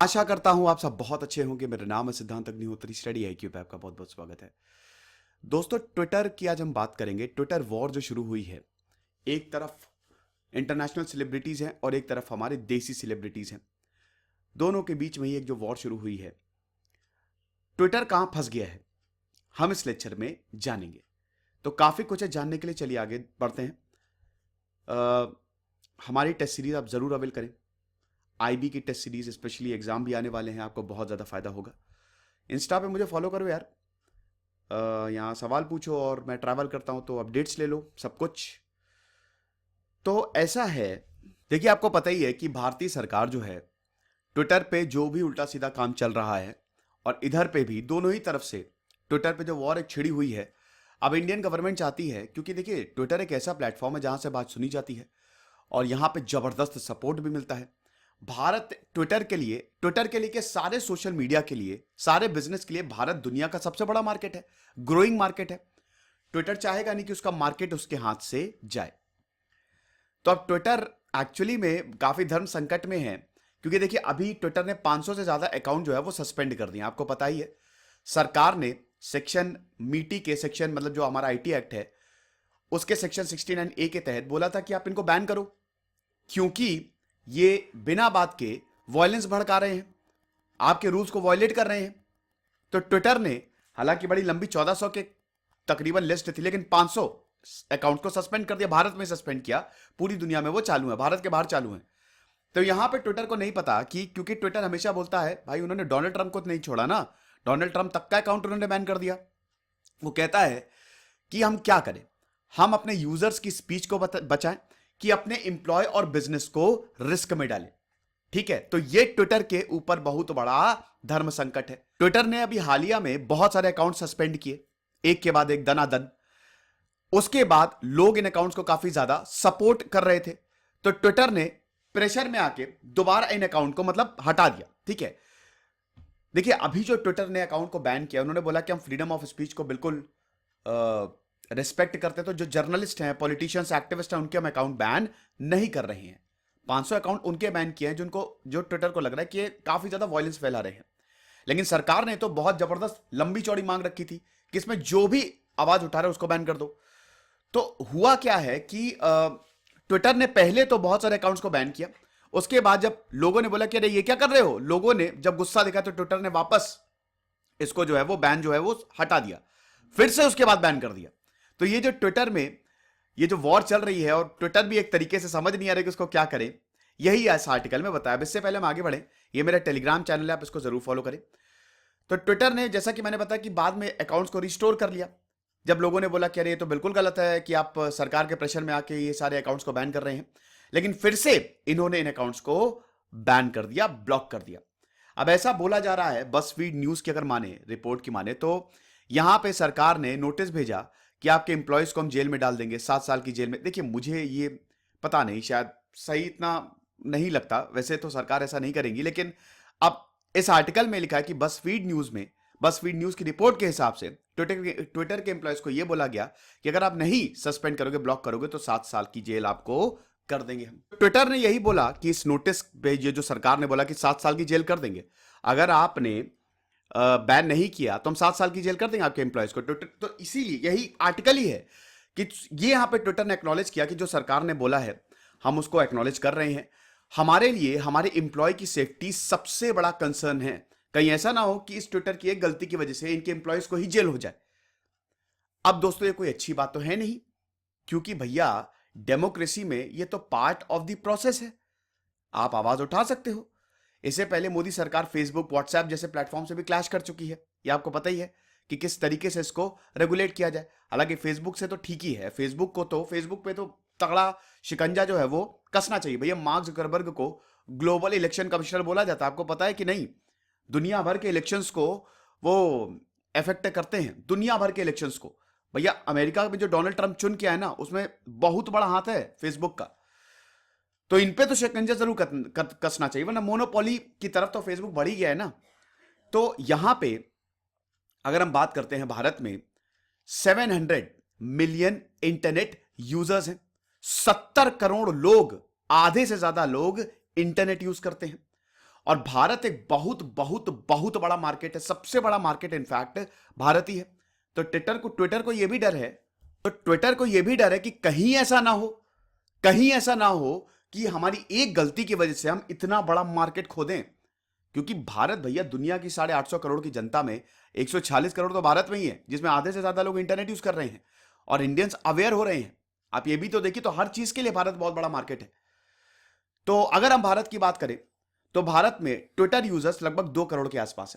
आशा करता हूं आप सब बहुत अच्छे होंगे। मेरा नाम है सिद्धांत अग्निहोत्री। स्टडी IQ पे आपका बहुत बहुत स्वागत है। दोस्तों, ट्विटर की आज हम बात करेंगे। ट्विटर वॉर जो शुरू हुई है, एक तरफ इंटरनेशनल सेलिब्रिटीज हैं और एक तरफ हमारे देसी सेलिब्रिटीज हैं। दोनों के बीच में ही एक जो वॉर शुरू हुई है, ट्विटर कहां फंस गया है, हम इस लेक्चर में जानेंगे। तो काफी कुछ है जानने के लिए, चलिए आगे बढ़ते हैं। अ, हमारी टेस्ट सीरीज आप जरूर अवेल करें। IB की टेस्ट सीरीज, स्पेशली एग्जाम भी आने वाले हैं, आपको बहुत ज़्यादा फायदा होगा। इंस्टा पे मुझे फॉलो करो यार। यहाँ सवाल पूछो और मैं ट्रैवल करता हूँ तो अपडेट्स ले लो, सब कुछ। तो ऐसा है, देखिए आपको पता ही है कि भारतीय सरकार जो है, ट्विटर पे जो भी उल्टा सीधा काम चल रहा है और इधर पे भी, दोनों ही तरफ से ट्विटर पे जो वॉर एक छिड़ी हुई है। अब इंडियन गवर्नमेंट चाहती है, क्योंकि देखिए ट्विटर एक ऐसा प्लेटफॉर्म है जहां से बात सुनी जाती है और यहां पे जबरदस्त सपोर्ट भी मिलता है। भारत ट्विटर के लिए के सारे सोशल मीडिया के लिए, सारे बिजनेस के लिए भारत दुनिया का सबसे बड़ा मार्केट है, ग्रोइंग मार्केट है। ट्विटर चाहेगा नहीं कि उसका मार्केट उसके हाथ से जाए। तो अब ट्विटर एक्चुअली में काफी धर्म संकट में है, क्योंकि देखिए अभी ट्विटर ने 500 से ज्यादा अकाउंट जो है वो सस्पेंड कर दिए। आपको पता ही है, सरकार ने सेक्शन मीटी के सेक्शन, मतलब जो हमारा IT एक्ट है, उसके सेक्शन 69A के तहत बोला था कि आप इनको बैन करो, क्योंकि ये बिना बात के वायलेंस भड़का रहे हैं, आपके रूल्स को वायलेट कर रहे हैं। तो ट्विटर ने, हालांकि बड़ी लंबी 1400 के तकरीबन लिस्ट थी, लेकिन 500 अकाउंट को सस्पेंड कर दिया। भारत में सस्पेंड किया, पूरी दुनिया में वो चालू है, भारत के बाहर चालू है। तो यहां पे ट्विटर को नहीं पता कि, क्योंकि ट्विटर हमेशा बोलता है, भाई उन्होंने डोनाल्ड ट्रंप को तो नहीं छोड़ा ना, डोनाल्ड ट्रंप तक का अकाउंट उन्होंने बैन कर दिया। वो कहता है कि हम क्या करें, हम अपने यूजर्स की स्पीच को बचाएं कि अपने इंप्लॉय और बिजनेस को रिस्क में डालें। ठीक है, तो ये ट्विटर के ऊपर बहुत बड़ा धर्म संकट है। ट्विटर ने अभी हालिया में बहुत सारे अकाउंट सस्पेंड किए, एक के बाद एक, दनादन। उसके बाद लोग इन अकाउंट्स को काफी ज्यादा सपोर्ट कर रहे थे, तो ट्विटर ने प्रेशर में आके दोबारा इन अकाउंट को मतलब हटा दिया। ठीक है, देखिए अभी जो ट्विटर ने अकाउंट को बैन किया, उन्होंने बोला कि हम फ्रीडम ऑफ स्पीच को बिल्कुल रिस्पेक्ट करते, तो जो जर्नलिस्ट हैं, पॉलिटिशियंस, एक्टिविस्ट हैं, उनके हम अकाउंट बैन नहीं कर रहे हैं। 500 अकाउंट उनके बैन किए हैं जो ट्विटर को लग रहा है कि ये काफी ज्यादा वायलेंस फैला रहे हैं। लेकिन सरकार ने तो बहुत जबरदस्त लंबी चौड़ी मांग रखी थी कि इसमें जो भी आवाज उठा रहे हैं उसको बैन कर दो। तो हुआ क्या है कि ट्विटर ने पहले तो बहुत सारे अकाउंट्स को बैन किया। उसके बाद जब लोगों ने बोला कि अरे ये क्या कर रहे हो, लोगों ने जब गुस्सा दिखा तो ट्विटर ने वापस इसको जो है वो बैन जो है वो हटा दिया, फिर से उसके बाद बैन कर दिया। तो ये जो ट्विटर में ये जो वॉर चल रही है, और ट्विटर भी एक तरीके से समझ नहीं आ रहा कि उसको क्या करें, यही इस आर्टिकल में बताया। इससे पहले हम आगे बढ़े, ये मेरा टेलीग्राम चैनल है, आप इसको जरूर फॉलो करें। तो ट्विटर ने, जैसा कि मैंने बताया, कि बाद में अकाउंट्स को रिस्टोर कर लिया, जब लोगों ने बोला कि अरे ये तो बिल्कुल गलत है कि आप सरकार के प्रेशर में आके ये सारे अकाउंट्स को बैन कर रहे हैं। लेकिन फिर से इन्होंने इन अकाउंट्स को बैन कर दिया, ब्लॉक कर दिया। अब ऐसा बोला जा रहा है, बसफीड न्यूज की अगर माने, रिपोर्ट की माने, तो यहां पे सरकार ने नोटिस भेजा कि आपके एम्प्लॉयज को हम जेल में डाल देंगे, 7 साल की जेल में। देखिए मुझे ये पता नहीं, शायद सही इतना नहीं लगता, वैसे तो सरकार ऐसा नहीं करेंगी, लेकिन अब इस आर्टिकल में लिखा है कि बसफीड न्यूज की रिपोर्ट के हिसाब से ट्विटर के एम्प्लॉयज को यह बोला गया कि अगर आप नहीं सस्पेंड करोगे, ब्लॉक करोगे, तो 7 साल की जेल आपको कर देंगे हम। ट्विटर ने यही बोला कि इस नोटिस पे, ये जो सरकार ने बोला कि 7 साल की जेल कर देंगे, अगर आपने बैन नहीं किया तो हम 7 साल की जेल कर देंगे आपके एम्प्लॉयज को। ट्विटर तो इसीलिए यही आर्टिकल ही है कि ये यहां पे ट्विटर ने एक्नॉलेज किया कि जो सरकार ने बोला है हम उसको एक्नॉलेज कर रहे हैं। हमारे लिए हमारे एम्प्लॉय की सेफ्टी सबसे बड़ा कंसर्न है। कहीं ऐसा ना हो कि इस ट्विटर की एक गलती की वजह से इनके एम्प्लॉयज को ही जेल हो जाए। अब दोस्तों ये कोई अच्छी बात तो है नहीं, क्योंकि भैया डेमोक्रेसी में ये तो पार्ट ऑफ द प्रोसेस है, आप आवाज उठा सकते हो। इससे पहले मोदी सरकार फेसबुक, व्हाट्सएप जैसे प्लेटफॉर्म से भी क्लैश कर चुकी है, ये आपको पता ही है कि किस तरीके से इसको रेगुलेट किया जाए। हालांकि फेसबुक से तो ठीक ही है, फेसबुक पे तो तगड़ा शिकंजा जो है वो कसना चाहिए भैया। मार्क जुकरबर्ग को ग्लोबल इलेक्शन कमिश्नर बोला जाता है, आपको पता है कि नहीं? दुनिया भर के इलेक्शंस को वो अफेक्ट करते हैं, दुनिया भर के इलेक्शंस को। भैया अमेरिका में जो डोनाल्ड ट्रंप चुन के आया ना, उसमें बहुत बड़ा हाथ है फेसबुक का। तो इन पे तो शिकंजा जरूर कसना चाहिए, वरना मोनोपोली की तरफ तो फेसबुक बढ़ ही गया है ना। तो यहां पे अगर हम बात करते हैं, भारत में 700 मिलियन इंटरनेट यूजर्स हैं। 70 करोड़ लोग, आधे से ज्यादा लोग इंटरनेट यूज करते हैं। और भारत एक बहुत बहुत बहुत बड़ा मार्केट है, सबसे बड़ा मार्केट इनफैक्ट भारत ही है। तो ट्विटर को यह भी डर है, तो ट्विटर को यह भी डर है कि कहीं ऐसा ना हो, कहीं ऐसा ना हो कि हमारी एक गलती की वजह से हम इतना बड़ा मार्केट खो दें। क्योंकि भारत भैया दुनिया की 850 करोड़ की जनता में 146 करोड़ तो भारत में ही है, जिसमें आधे से ज्यादा लोग इंटरनेट यूज कर रहे हैं और इंडियंस अवेयर हो रहे हैं। आप ये भी तो देखिए, तो हर चीज के लिए भारत बहुत बड़ा मार्केट है। तो अगर हम भारत की बात करें तो भारत में ट्विटर यूजर्स लगभग 2 करोड़ के आसपास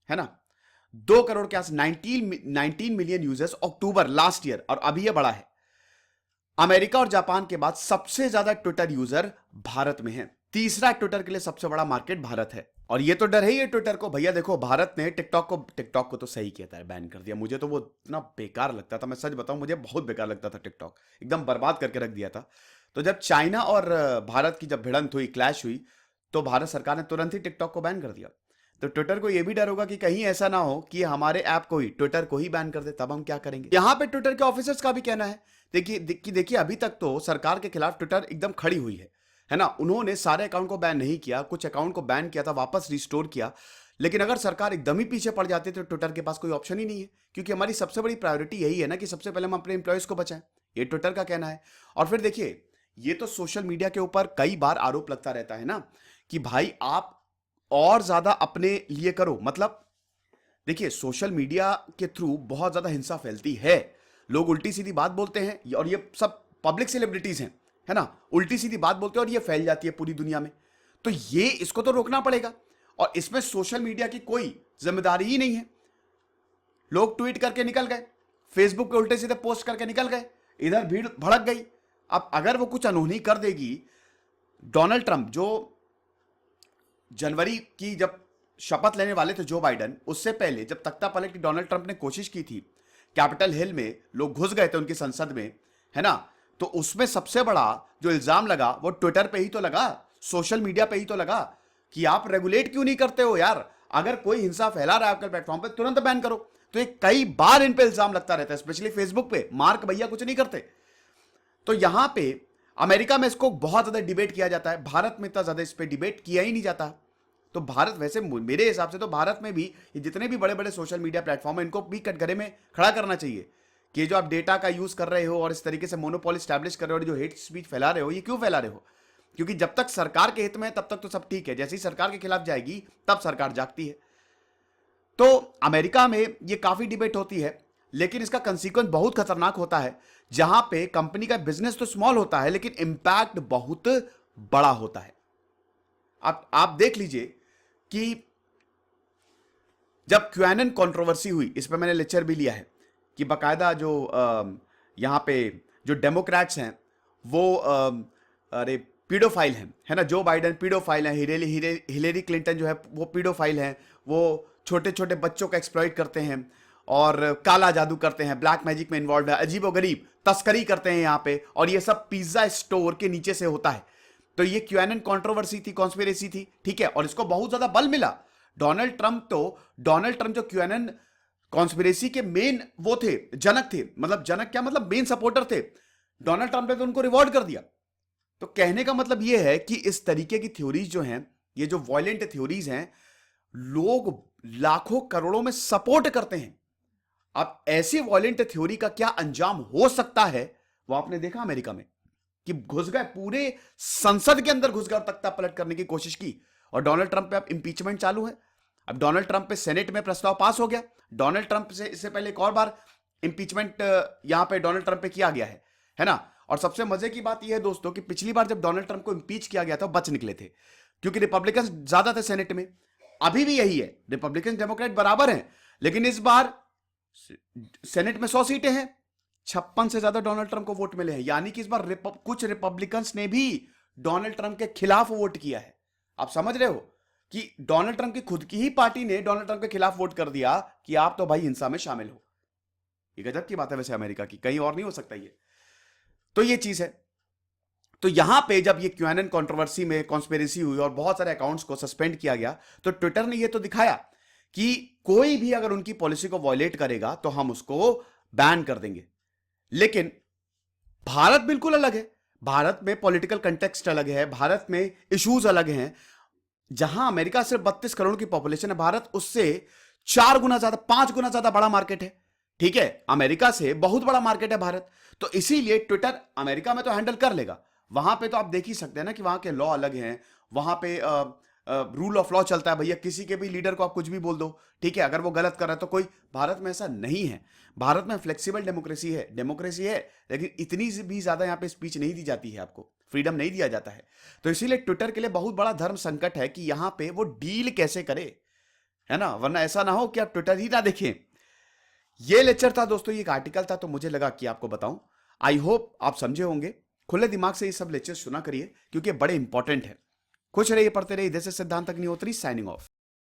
है ना, 2 करोड़ के आसपास, 19 मिलियन यूजर्स अक्टूबर लास्ट ईयर, और अभी यह बड़ा है। अमेरिका और जापान के बाद सबसे ज्यादा ट्विटर यूजर भारत में है। तीसरा ट्विटर के लिए सबसे बड़ा मार्केट भारत है। और ये तो डर है ही ट्विटर को। भैया देखो, भारत ने टिकटॉक को तो सही किया था, बैन कर दिया। मुझे तो वो इतना बेकार लगता था, मैं सच बताऊं, मुझे बहुत बेकार लगता था टिकटॉक, एकदम बर्बाद करके रख दिया था। तो जब चाइना और भारत की जब भिड़ंत हुई, क्लैश हुई, तो भारत सरकार ने तुरंत ही टिकटॉक को बैन कर दिया। तो ट्विटर को यह भी डर होगा कि कहीं ऐसा ना हो कि हमारे ऐप को ही, ट्विटर को ही बैन कर दे, तब हम क्या करेंगे। यहां पे ट्विटर के ऑफिसर्स का भी कहना है, देखिए अभी तक तो सरकार के खिलाफ ट्विटर एकदम खड़ी हुई है ना। उन्होंने सारे अकाउंट को बैन नहीं किया, कुछ अकाउंट को बैन किया था, वापस रिस्टोर किया। लेकिन अगर सरकार एकदम ही पीछे पड़ जाती तो ट्विटर के पास कोई ऑप्शन ही नहीं है, क्योंकि हमारी सबसे बड़ी प्रायोरिटी यही है ना कि सबसे पहले हम अपने एम्प्लॉयज को बचाएं। ये ट्विटर का कहना है। और फिर देखिए, ये तो सोशल मीडिया के ऊपर कई बार आरोप लगता रहता है ना कि भाई आप और ज्यादा अपने लिए करो। मतलब देखिए, सोशल मीडिया के थ्रू बहुत ज्यादा हिंसा फैलती है, लोग उल्टी सीधी बात बोलते हैं, और ये सब पब्लिक सेलिब्रिटीज हैं, है ना, उल्टी सीधी बात बोलते हैं और ये फैल जाती है पूरी दुनिया में। तो ये इसको तो रोकना पड़ेगा, और इसमें सोशल मीडिया की कोई जिम्मेदारी ही नहीं है। लोग ट्वीट करके निकल गए, फेसबुक पे उल्टे सीधे पोस्ट करके निकल गए, इधर भीड़ भड़क गई। अब अगर वो कुछ अनहोनी कर देगी, डोनाल्ड ट्रंप जो जनवरी की जब शपथ लेने वाले थे, जो बाइडन, उससे पहले जब तख्ता पलट की डोनाल्ड ट्रंप ने कोशिश की थी, कैपिटल हिल में लोग घुस गए थे उनकी संसद में, है ना, तो उसमें सबसे बड़ा जो इल्जाम लगा वो ट्विटर पे ही तो लगा, सोशल मीडिया पे ही तो लगा कि आप रेगुलेट क्यों नहीं करते हो यार। अगर कोई हिंसा फैला रहा है आपके प्लेटफॉर्म पे, तुरंत बैन करो। तो ये कई बार इन पे इल्जाम लगता रहता है, स्पेशली फेसबुक पे। मार्क भैया कुछ नहीं करते। तो यहां पे अमेरिका में इसको बहुत ज्यादा डिबेट किया जाता है, भारत में इतना ज्यादा इस पे डिबेट किया ही नहीं जाता। तो भारत, वैसे मेरे हिसाब से तो भारत में भी ये जितने भी बड़े बड़े सोशल मीडिया प्लेटफॉर्म है, इनको भी कटघरे में खड़ा करना चाहिए कि जो आप डेटा का यूज कर रहे हो और इस तरीके से मोनोपोली स्टैब्लिश कर रहे हो और जो हेट स्पीच फैला रहे हो, ये क्यों फैला रहे हो। क्योंकि जब तक सरकार के हित में है तब तक तो सब ठीक है, जैसे ही सरकार के खिलाफ जाएगी तब सरकार जागती है। तो अमेरिका में ये काफी डिबेट होती है, लेकिन इसका कंसीक्वेंस बहुत खतरनाक होता है, जहां पे कंपनी का बिजनेस तो स्मॉल होता है लेकिन इंपैक्ट बहुत बड़ा होता है। आप देख लीजिए कि जब क्यूएनएन कंट्रोवर्सी हुई, इस पर मैंने लेक्चर भी लिया है कि बकायदा जो यहां पे जो डेमोक्रेट्स हैं वो अरे पीडोफाइल हैं, है ना, जो बाइडेन पीडोफाइल हैं, हिलेरी क्लिंटन जो है वो पीडोफाइल हैं, वो छोटे छोटे बच्चों का एक्सप्लॉइट करते हैं और काला जादू करते हैं, ब्लैक मैजिक में इन्वॉल्व है, अजीबोगरीब तस्करी करते हैं यहां पे, और ये सब पिज्जा स्टोर के नीचे से होता है। तो ये क्यूएनएन कंट्रोवर्सी थी, कॉन्स्पिरेसी थी, ठीक है, और इसको बहुत ज्यादा बल मिला। डोनाल्ड ट्रंप जो क्यूएनएन कॉन्स्पिरेसी के मेन वो थे, जनक थे, मतलब जनक क्या मतलब मेन सपोर्टर थे, डोनाल्ड ट्रंप ने तो उनको रिवॉर्ड कर दिया। तो कहने का मतलब ये है कि इस तरीके की थ्योरीज जो हैं, ये जो वायलेंट थ्योरीज हैं, लोग लाखों करोड़ों में सपोर्ट करते हैं। अब ऐसी वायलेंट थ्योरी का क्या अंजाम हो सकता है, वो आपने देखा अमेरिका में कि घुस गए, पूरे संसद के अंदर घुस गए और तख्ता पलट करने की कोशिश की। और डोनाल्ड ट्रंप पे अब इंपीचमेंट चालू है। अब डोनाल्ड ट्रंप पे सेनेट में प्रस्ताव पास हो गया। डोनाल्ड ट्रंप से इससे पहले एक और बार इंपीचमेंट यहां पे डोनाल्ड ट्रंप पे किया गया है ना। और सबसे मजे की बात यह है दोस्तों कि पिछली बार जब डोनाल्ड ट्रंप को इंपीच किया गया था, बच निकले थे, क्योंकि रिपब्लिकन ज्यादा थे सेनेट में। अभी भी यही है, रिपब्लिकन डेमोक्रेट बराबर हैं, लेकिन इस बार सेनेट में 100 सीटें हैं, 56 से ज्यादा डोनाल्ड ट्रंप को वोट मिले हैं। यानी कि इस बार कुछ रिपब्लिकन्स ने भी डोनाल्ड ट्रंप के खिलाफ वोट किया है। आप समझ रहे हो कि डोनाल्ड ट्रंप की खुद की ही पार्टी ने डोनाल्ड ट्रंप के खिलाफ वोट कर दिया कि आप तो भाई हिंसा में शामिल हो। ये गजब की बात है वैसे अमेरिका की, कहीं और नहीं हो सकता ये। तो ये चीज है। तो यहां पे जब ये क्यूएनएन कंट्रोवर्सी में कॉन्स्पिरेसी हुई और बहुत सारे अकाउंट्स को सस्पेंड किया गया, तो ट्विटर ने ये तो दिखाया कि कोई भी अगर उनकी पॉलिसी को वॉयलेट करेगा तो हम उसको बैन कर देंगे। लेकिन भारत बिल्कुल अलग है। भारत में पॉलिटिकल कंटेक्स्ट अलग है, भारत में इश्यूज अलग हैं। जहां अमेरिका सिर्फ 32 करोड़ की पॉपुलेशन है, भारत उससे 4 गुना ज्यादा, 5 गुना ज्यादा बड़ा मार्केट है। ठीक है, अमेरिका से बहुत बड़ा मार्केट है भारत। तो इसीलिए ट्विटर अमेरिका में तो हैंडल कर लेगा, वहां पे तो आप देख ही सकते हैं ना कि वहां के लॉ अलग हैं। वहां पे रूल ऑफ लॉ चलता है भैया, किसी के भी लीडर को आप कुछ भी बोल दो, ठीक है, अगर वो गलत कर रहा है तो कोई। भारत में ऐसा नहीं है। भारत में फ्लेक्सिबल डेमोक्रेसी है, लेकिन इतनी भी ज्यादा यहाँ पे स्पीच नहीं दी जाती है, आपको फ्रीडम नहीं दिया जाता है। तो इसीलिए ट्विटर के लिए बहुत बड़ा धर्म संकट है कि यहां पे वो डील कैसे करे, है ना, वरना ऐसा ना हो कि आप ट्विटर ही ना देखें। ये लेक्चर था दोस्तों, ये एक आर्टिकल था, तो मुझे लगा कि आपको बताऊं। आई होप आप समझे होंगे। खुले दिमाग से ये सब लेक्चर सुना करिए, क्योंकि बड़े इंपॉर्टेंट है। खुश रहिए, पढ़ते रहिए। दिस इज सिद्धांत अग्निहोत्री साइनिंग ऑफ।